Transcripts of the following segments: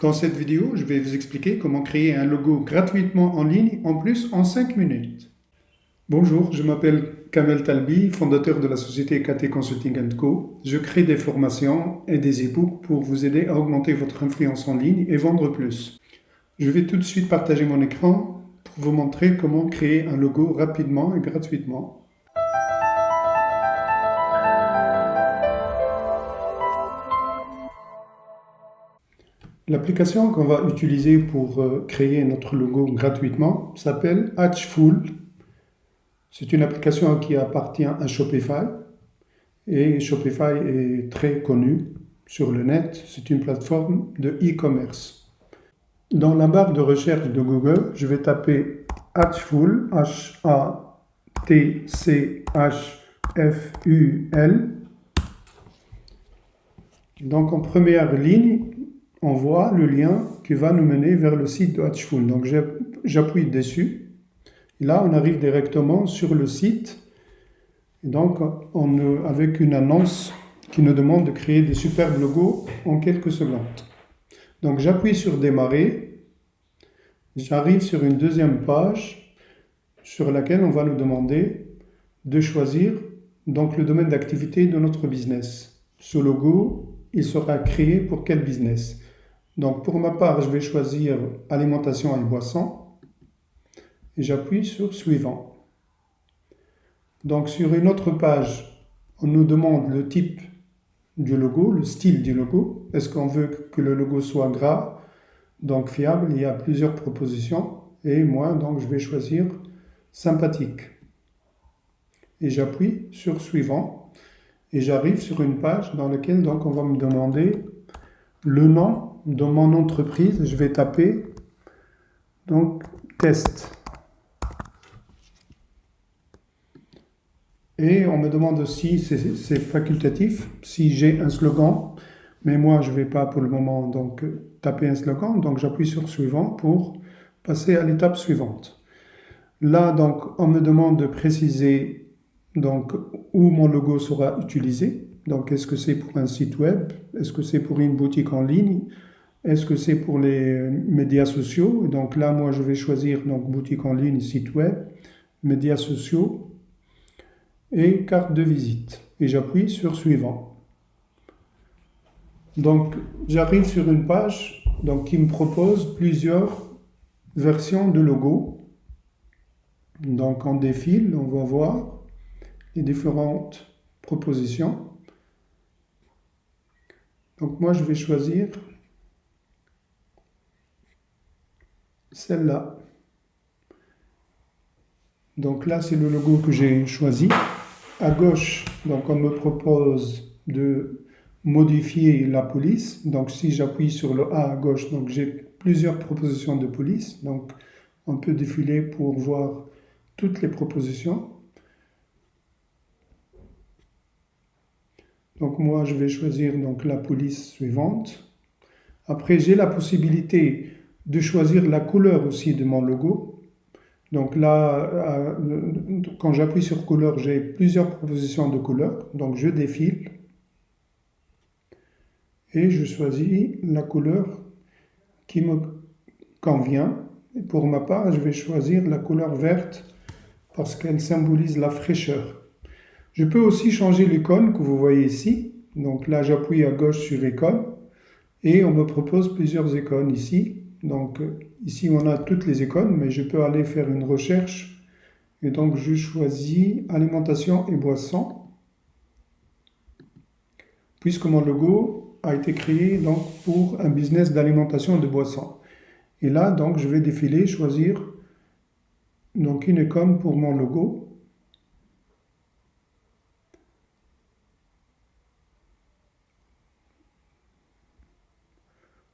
Dans cette vidéo, je vais vous expliquer comment créer un logo gratuitement en ligne, en plus en 5 minutes. Bonjour, je m'appelle Kamel Talbi, fondateur de la société KT Consulting & Co. Je crée des formations et des e-books pour vous aider à augmenter votre influence en ligne et vendre plus. Je vais tout de suite partager mon écran pour vous montrer comment créer un logo rapidement et gratuitement. L'application qu'on va utiliser pour créer notre logo gratuitement s'appelle Hatchful. C'est une application qui appartient à Shopify et Shopify est très connu sur le net. C'est une plateforme de e-commerce. Dans la barre de recherche de Google, je vais taper Hatchful, H-A-T-C-H-F-U-L. Donc en première ligne, on voit le lien qui va nous mener vers le site de Hatchful. Donc j'appuie dessus. Et là, on arrive directement sur le site. Et donc, avec une annonce qui nous demande de créer des superbes logos en quelques secondes. Donc j'appuie sur démarrer. J'arrive sur une deuxième page sur laquelle on va nous demander de choisir donc, le domaine d'activité de notre business. Ce logo, il sera créé pour quel business? Donc pour ma part, je vais choisir alimentation et boissons et j'appuie sur suivant. Donc sur une autre page, on nous demande le type du logo, le style du logo. Est-ce qu'on veut que le logo soit gras, donc fiable? Il y a plusieurs propositions et moi, donc je vais choisir sympathique. Et j'appuie sur suivant et j'arrive sur une page dans laquelle donc on va me demander le nom de mon entreprise. Je vais taper donc test. Et on me demande aussi, c'est facultatif, si j'ai un slogan, mais moi je ne vais pas pour le moment donc taper un slogan, donc j'appuie sur suivant pour passer à l'étape suivante. Là donc on me demande de préciser donc où mon logo sera utilisé. Donc est-ce que c'est pour un site web? Est-ce que c'est pour une boutique en ligne? Est-ce que c'est pour les médias sociaux? Donc là moi je vais choisir donc boutique en ligne, site web, médias sociaux et carte de visite. Et j'appuie sur suivant. Donc j'arrive sur une page donc, qui me propose plusieurs versions de logo. Donc on défile, on va voir les différentes propositions. Donc moi je vais choisir celle-là. Donc là c'est le logo que j'ai choisi. À gauche, donc on me propose de modifier la police. Donc si j'appuie sur le A à gauche, donc j'ai plusieurs propositions de police. Donc on peut défiler pour voir toutes les propositions. Donc moi je vais choisir donc la police suivante. Après j'ai la possibilité de choisir la couleur aussi de mon logo. Donc là, quand j'appuie sur couleur, j'ai plusieurs propositions de couleurs. Donc je défile et je choisis la couleur qui me convient. Et pour ma part, je vais choisir la couleur verte parce qu'elle symbolise la fraîcheur. Je peux aussi changer l'icône que vous voyez ici. Donc là, j'appuie à gauche sur icône et on me propose plusieurs icônes ici. Donc ici, on a toutes les icônes, mais je peux aller faire une recherche. Et donc, je choisis alimentation et boissons, puisque mon logo a été créé donc, pour un business d'alimentation et de boissons. Et là, donc, je vais défiler, choisir donc, une icône pour mon logo.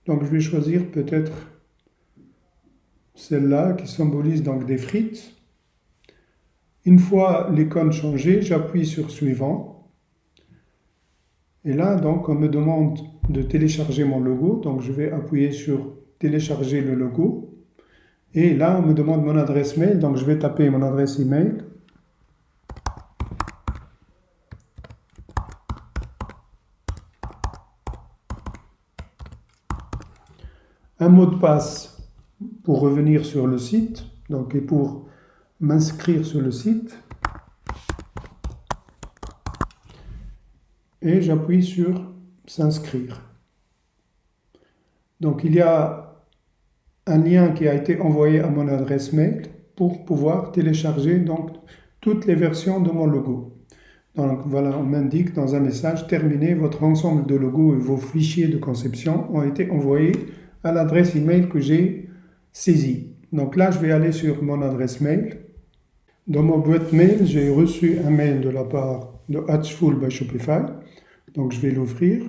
Donc, je vais choisir peut-être celle-là qui symbolise donc des frites. Une fois l'icône changée, j'appuie sur suivant. Et là, donc, on me demande de télécharger mon logo. Donc, je vais appuyer sur télécharger le logo. Et là, on me demande mon adresse mail. Donc, je vais taper mon adresse email. un mot de passe pour revenir sur le site, donc et pour m'inscrire sur le site, et j'appuie sur s'inscrire. Donc il y a un lien qui a été envoyé à mon adresse mail pour pouvoir télécharger donc toutes les versions de mon logo. Donc voilà, on m'indique dans un message: terminé, votre ensemble de logos et vos fichiers de conception ont été envoyés à l'adresse email que j'ai saisie. Donc là, je vais aller sur mon adresse mail. Dans mon boîte mail, j'ai reçu un mail de la part de Hatchful by Shopify. Donc je vais l'ouvrir.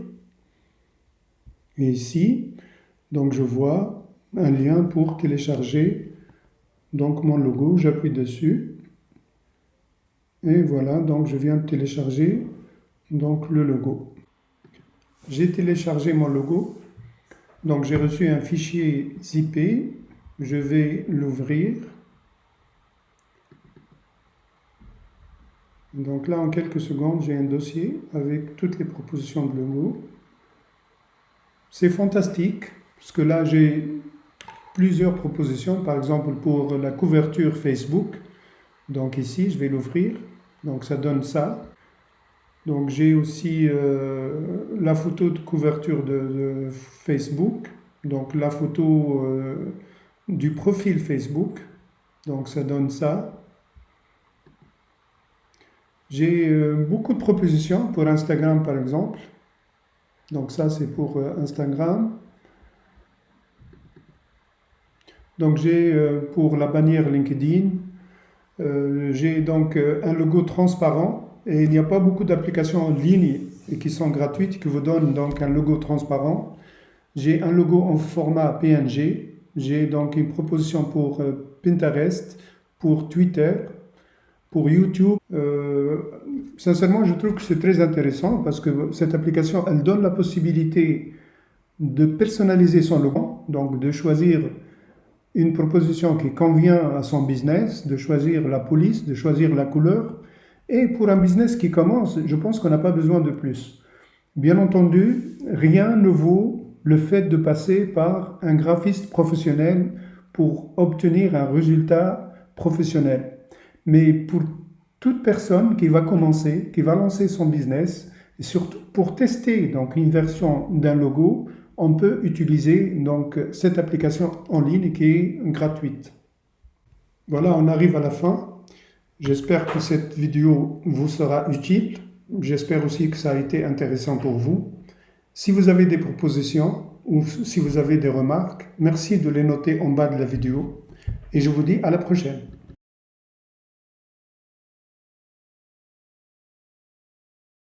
Et ici, donc je vois un lien pour télécharger donc mon logo. J'appuie dessus. Et voilà, donc je viens de télécharger donc le logo. J'ai téléchargé mon logo. Donc j'ai reçu un fichier zippé. Je vais l'ouvrir. Donc là, en quelques secondes, j'ai un dossier avec toutes les propositions de logo. C'est fantastique, parce que là, j'ai plusieurs propositions, par exemple pour la couverture Facebook. Donc ici, je vais l'ouvrir. Donc ça donne ça. Donc j'ai aussi la photo de couverture de Facebook. Donc la photo du profil Facebook. Donc ça donne ça. J'ai beaucoup de propositions pour Instagram par exemple. Donc ça c'est pour Instagram. Donc j'ai pour la bannière LinkedIn. J'ai donc un logo transparent et il n'y a pas beaucoup d'applications en ligne et qui sont gratuites qui vous donnent donc un logo transparent. J'ai un logo en format PNG. J'ai donc une proposition pour Pinterest, pour Twitter, pour YouTube. Sincèrement, je trouve que c'est très intéressant parce que cette application, elle donne la possibilité de personnaliser son logo, donc de choisir une proposition qui convient à son business, de choisir la police, de choisir la couleur. Et pour un business qui commence, je pense qu'on n'a pas besoin de plus. Bien entendu, rien ne vaut le fait de passer par un graphiste professionnel pour obtenir un résultat professionnel. Mais pour toute personne qui va commencer, qui va lancer son business, et surtout pour tester donc une version d'un logo, on peut utiliser donc cette application en ligne qui est gratuite. Voilà, on arrive à la fin. J'espère que cette vidéo vous sera utile. J'espère aussi que ça a été intéressant pour vous. Si vous avez des propositions ou si vous avez des remarques, merci de les noter en bas de la vidéo. Et je vous dis à la prochaine.